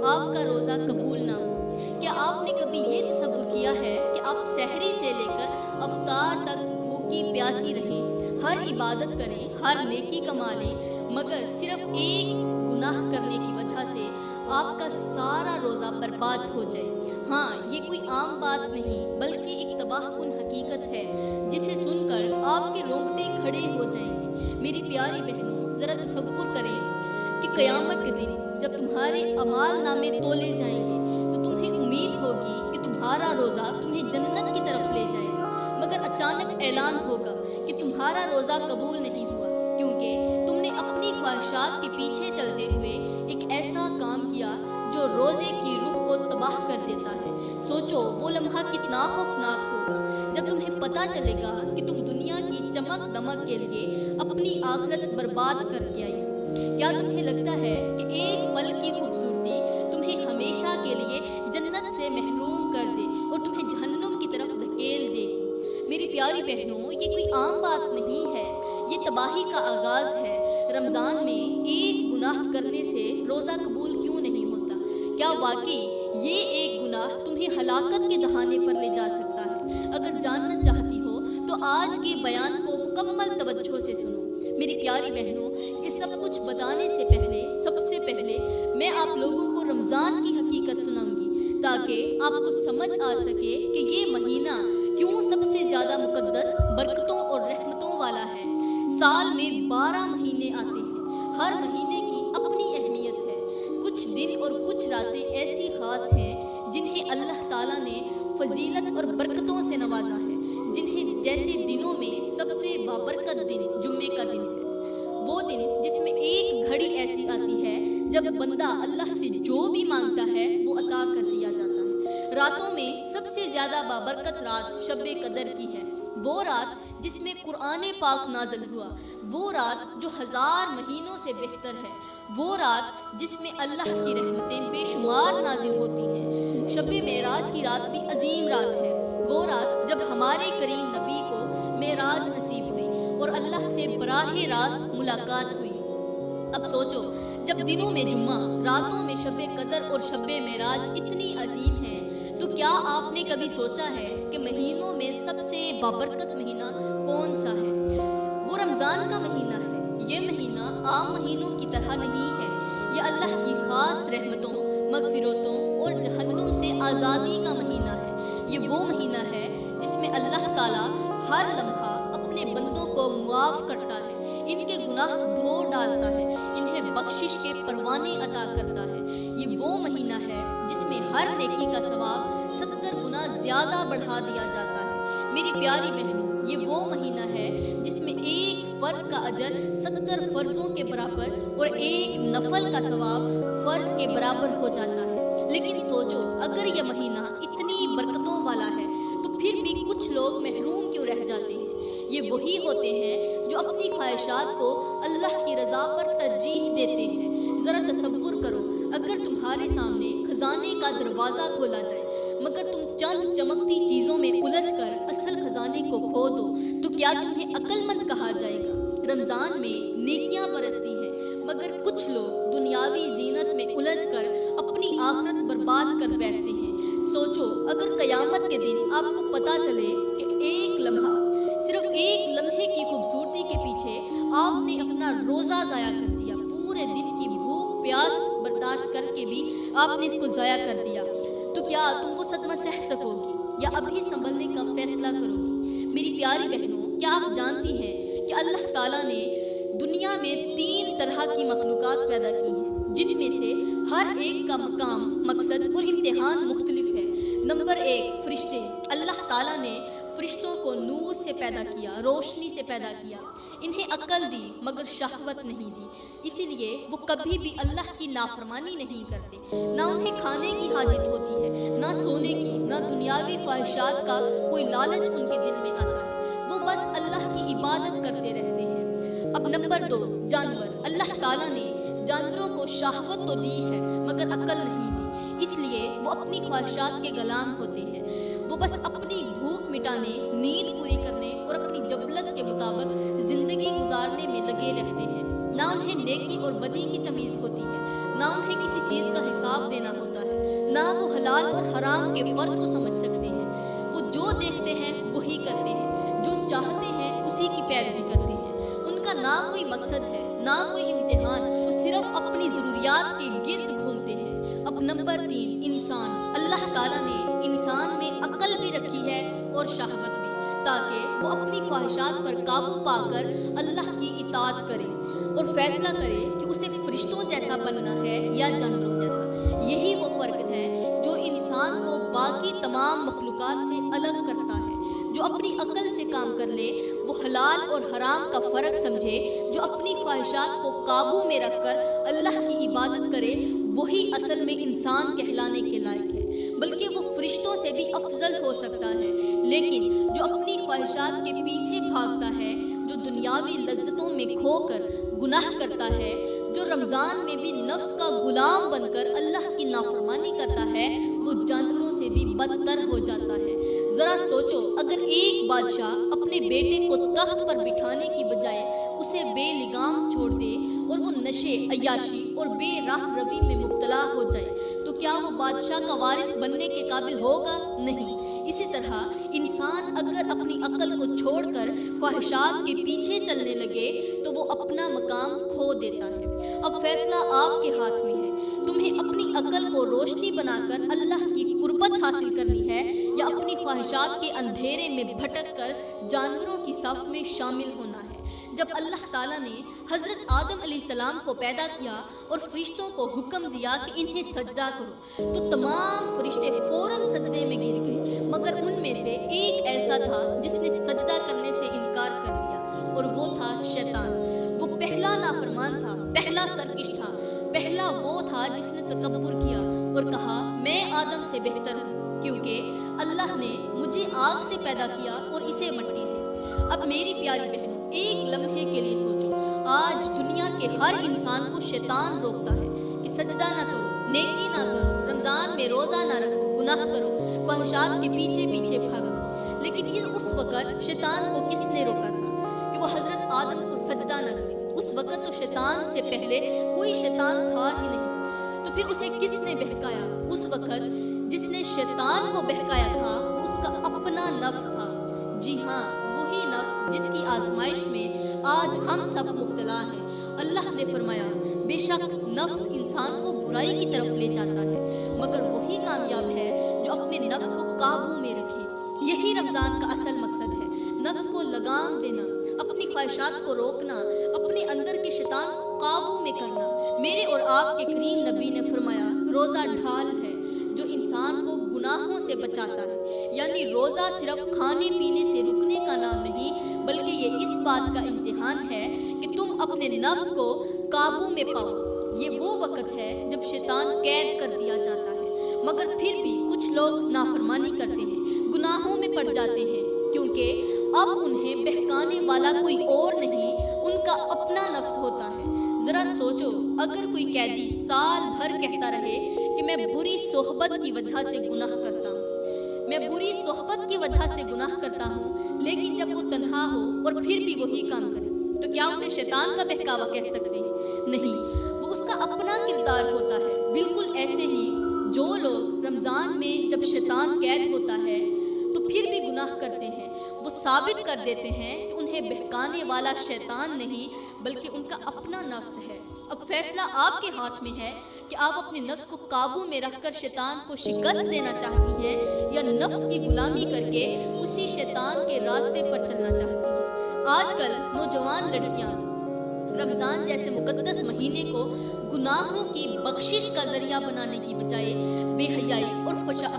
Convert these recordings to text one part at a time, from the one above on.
آپ کا روزہ قبول نہ ہو۔ کیا آپ نے کبھی یہ تصور کیا ہے کہ آپ سحری سے لے کر افطار تک بھوکی پیاسی رہیں، ہر عبادت کریں، ہر نیکی کما لیں، مگر صرف ایک گناہ کرنے کی وجہ سے آپ کا سارا روزہ برباد ہو جائے؟ ہاں، یہ کوئی عام بات نہیں بلکہ ایک تباہ کن حقیقت ہے جسے سن کر آپ کے رونگٹے کھڑے ہو جائیں گے۔ میری پیاری بہنوں، ذرا تصور کریں کہ قیامت کے دن جب تمہارے اعمال نامے تولے جائیں گے تو تمہیں امید ہوگی کہ تمہارا روزہ تمہیں جنت کی طرف لے جائے گا، مگر اچانک اعلان ہوگا کہ تمہارا روزہ قبول نہیں ہوا، کیونکہ تم نے اپنی خواہشات کے پیچھے چلتے ہوئے ایک ایسا کام کیا جو روزے کی روح کو تباہ کر دیتا ہے۔ سوچو وہ لمحہ کتنا خوفناک ہوگا جب تمہیں پتہ چلے گا کہ تم دنیا کی چمک دمک کے لیے اپنی آخرت برباد کر کے آئی ہو۔ کیا تمہیں لگتا ہے کہ ایک پل کی خوبصورتی تمہیں ہمیشہ کے لیے جنت سے محروم کر دے اور تمہیں جہنم کی طرف دھکیل دے گی؟ میری پیاری بہنوں، یہ کوئی عام بات نہیں ہے، یہ تباہی کا آغاز ہے۔ رمضان میں ایک گناہ کرنے سے روزہ قبول کیوں نہیں ہوتا؟ کیا واقعی یہ ایک گناہ تمہیں ہلاکت کے دہانے پر لے جا سکتا ہے؟ اگر جاننا چاہتی ہو تو آج کے بیان کو مکمل توجہ سے سنو۔ میری پیاری بہنوں، یہ سب کچھ بتانے سے پہلے سب سے پہلے میں آپ لوگوں کو رمضان کی حقیقت سناؤں گی تاکہ آپ کو سمجھ آ سکے کہ یہ مہینہ کیوں سب سے زیادہ مقدس، برکتوں اور رحمتوں والا ہے۔ سال میں 12 مہینے آتے ہیں، ہر مہینے کی اپنی اہمیت ہے۔ کچھ دن اور کچھ راتیں ایسی خاص ہیں جنہیں اللہ تعالیٰ نے فضیلت اور برکتوں سے نوازا ہے، جیسے دنوں میں سب سے بابرکت دن جمعے کا دن ہے، وہ دن جس میں ایک گھڑی ایسی آتی ہے جب بندہ اللہ سے جو بھی مانگتا ہے وہ عطا کر دیا جاتا ہے۔ راتوں میں سب سے زیادہ بابرکت رات شب قدر کی ہے، وہ رات جس میں قرآن پاک نازل ہوا، وہ رات جو 1000 مہینوں سے بہتر ہے، وہ رات جس میں اللہ کی رحمتیں بے شمار نازل ہوتی ہیں۔ شب معراج کی رات بھی عظیم رات ہے، وہ رات جب ہمارے کریم نبی کو معراج نصیب ہوئی اور اللہ سے براہ راست ملاقات ہوئی۔ اب سوچو، جب دنوں میں جمعہ، راتوں میں شب قدر اور شب معراج اتنی عظیم ہیں، تو کیا آپ نے کبھی سوچا ہے کہ مہینوں میں سب سے بابرکت مہینہ کون سا ہے؟ وہ رمضان کا مہینہ ہے۔ یہ مہینہ عام مہینوں کی طرح نہیں ہے، یہ اللہ کی خاص رحمتوں، مغفرتوں اور جہنم سے آزادی کا مہینہ ہے۔ یہ وہ مہینہ ہے جس میں اللہ تعالیٰ ہر لمحہ اپنے بندوں کو معاف کرتا ہے، ان کے گناہ دھو ڈالتا ہے، انہیں بخشش کے پروانے عطا کرتا ہے۔ یہ وہ مہینہ ہے جس میں ہر نیکی کا ثواب 70 گنا زیادہ بڑھا دیا جاتا ہے۔ میری پیاری بہنوں، یہ وہ مہینہ ہے جس میں ایک فرض کا اجر 70 فرضوں کے برابر اور ایک نفل کا ثواب فرض کے برابر ہو جاتا ہے۔ لیکن سوچو، اگر یہ مہینہ اتنی برکتوں والا ہے تو پھر بھی کچھ لوگ محروم کیوں رہ جاتے ہیں؟ یہ وہی ہوتے ہیں جو اپنی خواہشات کو اللہ کی رضا پر ترجیح دیتے ہیں۔ ذرا تصور کرو، اگر تمہارے سامنے خزانے کا دروازہ کھولا جائے مگر تم چند چمکتی چیزوں میں الجھ کر اصل خزانے کو کھو دو تو کیا تمہیں عقل مند کہا جائے گا؟ رمضان میں نیکیاں برستی ہیں مگر کچھ لوگ دنیاوی زینت میں الجھ کر اپنی آخرت برباد کر بیٹھتے ہیں۔ سوچو، اگر قیامت کے دن آپ کو پتہ چلے کہ ایک لمحہ، صرف ایک لمحے کی خوبصورتی کے پیچھے آپ نے اپنا روزہ ضائع کر دیا، پورے دن کی بھوک پیاس برداشت کر کے بھی آپ نے اس کو ضائع کر دیا، تو کیا تم وہ صدمہ سہ سکو گی یا ابھی سنبھلنے کا فیصلہ کرو گی؟ میری پیاری بہنوں، کیا آپ جانتی ہیں کہ اللہ تعالیٰ نے دنیا میں 3 طرح کی مخلوقات پیدا کی ہیں، جن میں سے ہر ایک کا مقام، مقصد اور امتحان مختلف ہے۔ نمبر 1، فرشتے۔ اللہ تعالیٰ نے فرشتوں کو نور سے پیدا کیا، روشنی سے پیدا کیا، انہیں عقل دی مگر شہوت نہیں دی، اسی لیے وہ کبھی بھی اللہ کی نافرمانی نہیں کرتے۔ نہ انہیں کھانے کی حاجت ہوتی ہے، نہ سونے کی، نہ دنیاوی خواہشات کا کوئی لالچ ان کے دل میں آتا ہے، وہ بس اللہ کی عبادت کرتے رہتے ہیں۔ اب نمبر 2، جانور۔ اللہ تعالیٰ نے جانوروں کو شہوت تو دی ہے مگر عقل نہیں دی، اس لیے وہ اپنی خواہشات کے غلام ہوتے ہیں۔ وہ بس اپنی بھوک مٹانے، نیند پوری کرنے اور اپنی جبلت کے مطابق زندگی گزارنے میں لگے رہتے ہیں۔ نہ انہیں نیکی اور بدی کی تمیز ہوتی ہے، نہ انہیں کسی چیز کا حساب جواب دینا ہوتا ہے، نہ وہ حلال اور حرام کے فرق کو سمجھ سکتے ہیں۔ وہ جو دیکھتے ہیں وہی کرتے ہیں، جو چاہتے ہیں اسی کی پیروی کرتے ہیں۔ ان کا نہ کوئی مقصد ہے نہ کوئی امتحان، وہ صرف اپنی ضروریات کے گرد گھومتے ہیں۔ اب نمبر 3، انسان۔ اللہ تعالیٰ نے انسان میں عقل بھی رکھی ہے اور شہوت بھی، تاکہ وہ اپنی خواہشات پر قابو پا کر اللہ کی اطاعت کرے اور فیصلہ کرے کہ اسے فرشتوں جیسا بننا ہے یا جانوروں جیسا۔ یہی وہ فرق ہے جو انسان کو باقی تمام مخلوقات سے الگ کرتا ہے۔ جو اپنی عقل سے کام کر لے وہ حلال اور حرام کا فرق سمجھے، جو اپنی خواہشات کو قابو میں رکھ کر اللہ کی عبادت کرے، وہی اصل میں انسان کہلانے کے لائق ہے، بلکہ وہ فرشتوں سے بھی افضل ہو سکتا ہے۔ لیکن جو اپنی خواہشات کے پیچھے بھاگتا ہے، جو دنیاوی لذتوں میں کھو کر گناہ کرتا ہے، جو رمضان میں بھی نفس کا غلام بن کر اللہ کی نافرمانی کرتا ہے، وہ جانوروں سے بھی بدتر ہو جاتا ہے۔ ذرا سوچو، اگر ایک بادشاہ اپنے بیٹے کو تخت پر بٹھانے کی بجائے اسے بے لگام چھوڑ دے اور وہ نشے، عیاشی اور بے راہ روی میں مبتلا ہو جائے، تو کیا وہ بادشاہ کا وارث بننے کے قابل ہوگا؟ نہیں۔ اسی طرح انسان اگر اپنی عقل کو چھوڑ کر خواہشات کے پیچھے چلنے لگے تو وہ اپنا مقام کھو دیتا ہے۔ اب فیصلہ آپ کے ہاتھ میں ہے، تمہیں اپنی عقل کو روشنی بنا کر اللہ کی قربت حاصل کرنی ہے یا اپنی خواہشات کے اندھیرے میں بھٹک کر جانوروں کی صف میں شامل ہونا ہے۔ جب اللہ تعالیٰ نے حضرت آدم علیہ السلام کو پیدا کیا اور فرشتوں کو حکم دیا کہ انہیں سجدہ کرو، تو تمام فرشتے فوراً سجدے میں گر گئے، مگر ان میں سے ایک ایسا تھا جس نے سجدہ کرنے سے انکار کر دیا، اور وہ تھا شیطان۔ وہ پہلا نافرمان تھا، پہلا سرکش تھا، پہلا وہ تھا جس نے تکبر کیا اور کہا میں آدم سے بہتر ہوں، کیونکہ اللہ نے مجھے آگ سے پیدا کیا اور اسے مٹی سے۔ اب میری پیاری بہنوں، ایک لمحے کے لیے سوچو، آج دنیا کے ہر انسان کو شیطان روکتا ہے کہ سجدہ نہ کرو، نیکی نہ کرو، رمضان میں روزہ نہ رکھو، گناہ کرو، خواہشات کے پیچھے پیچھے بھاگو۔ لیکن یہ اس وقت شیطان کو کس نے روکا تھا کہ وہ حضرت آدم کو سجدہ نہ کرے؟ اس وقت تو شیطان سے پہلے کوئی شیطان تھا ہی نہیں، تو پھر اسے کس نے بہکایا؟ اس وقت جس نے شیطان کو بہکایا تھا وہ اس کا اپنا نفس تھا۔ جی ہاں، وہی نفس جس کی آزمائش میں آج ہم سب مبتلا ہیں۔ اللہ نے فرمایا، بے شک نفس انسان کو برائی کی طرف لے جاتا ہے، مگر وہی کامیاب ہے جو اپنے نفس کو قابو میں رکھے۔ یہی رمضان کا اصل مقصد ہے، نفس کو لگام دینا، اپنی خواہشات کو روکنا، اپنے اندر کے شیطان کو قابو میں کرنا۔ میرے اور آپ کے کریم نبی نے فرمایا، روزہ ڈھال ہے جو انسان کو گناہوں سے بچاتا ہے۔ یعنی روزہ صرف کھانے پینے سے رکنے کا نام نہیں، بلکہ یہ اس بات کا امتحان ہے کہ تم اپنے نفس کو قابو میں پاؤ۔ یہ وہ وقت ہے جب شیطان قید کر دیا جاتا ہے، مگر پھر بھی کچھ لوگ نافرمانی کرتے ہیں، گناہوں میں پڑ جاتے ہیں، کیونکہ اب انہیں بہکانے والا کوئی اور نہیں، ان کا اپنا نفس ہوتا ہے۔ ذرا سوچو، اگر کوئی قیدی سال بھر کہتا رہے کہ میں بری صحبت کی وجہ سے گناہ کرتا ہوں، میں بری صحبت کی وجہ سے گناہ کرتا ہوں، لیکن جب وہ تنہا ہو اور پھر بھی وہی کام کرے، تو کیا اسے شیطان کا بہکاوا کہہ سکتے ہیں؟ نہیں، وہ اس کا اپنا کردار ہوتا ہے۔ بالکل ایسے ہی جو لوگ رمضان میں جب شیطان قید ہوتا ہے تو پھر بھی گناہ کرتے ہیں، وہ ثابت کر دیتے ہیں کہ انہیں بہکانے والا شیطان نہیں بلکہ ان کا اپنا نفس ہے۔ اب فیصلہ آپ کے ہاتھ میں ہے کہ آپ اپنے نفس کو قابو میں رکھ کر شیطان کو شکست دینا چاہتی ہیں یا نفس کی غلامی کر کے اسی شیطان کے راستے پر چلنا چاہتی ہیں۔ آج کل نوجوان لڑکیاں رمضان جیسے مقدس مہینے کو گناہوں کی بخشش کا ذریعہ بنانے کی بجائے بے حیائی اور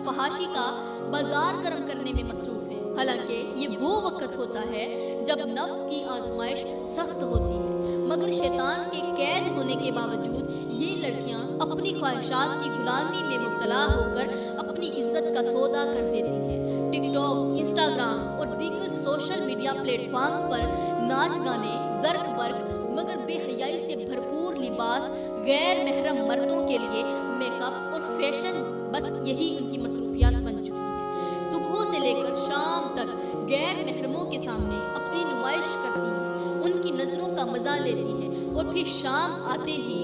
فحاشی کا بازار گرم کرنے میں مصروف ہیں۔ حالانکہ یہ وہ وقت ہوتا ہے جب نفس کی آزمائش سخت ہوتی ہے، مگر شیطان کے قید ہونے کے باوجود یہ لڑکیاں اپنی خواہشات کی غلامی میں مبتلا ہو کر اپنی عزت کا سودا کر دیتی ہیں۔ ٹک ٹاک، انسٹاگرام اور دیگر سوشل میڈیا پلیٹ فارمز پر ناچ گانے، زرق برق مگر بے حیائی سے بھرپور لباس، غیر محرم مردوں کے لیے میک اپ اور فیشن، بس یہی ان کی مصروفیات بن چکی ہیں۔ صبح سے لے کر شام تک غیر محرموں کے سامنے اپنی نمائش کرتی ہیں، ان کی نظروں کا مزہ لیتی ہیں، اور پھر شام آتے ہی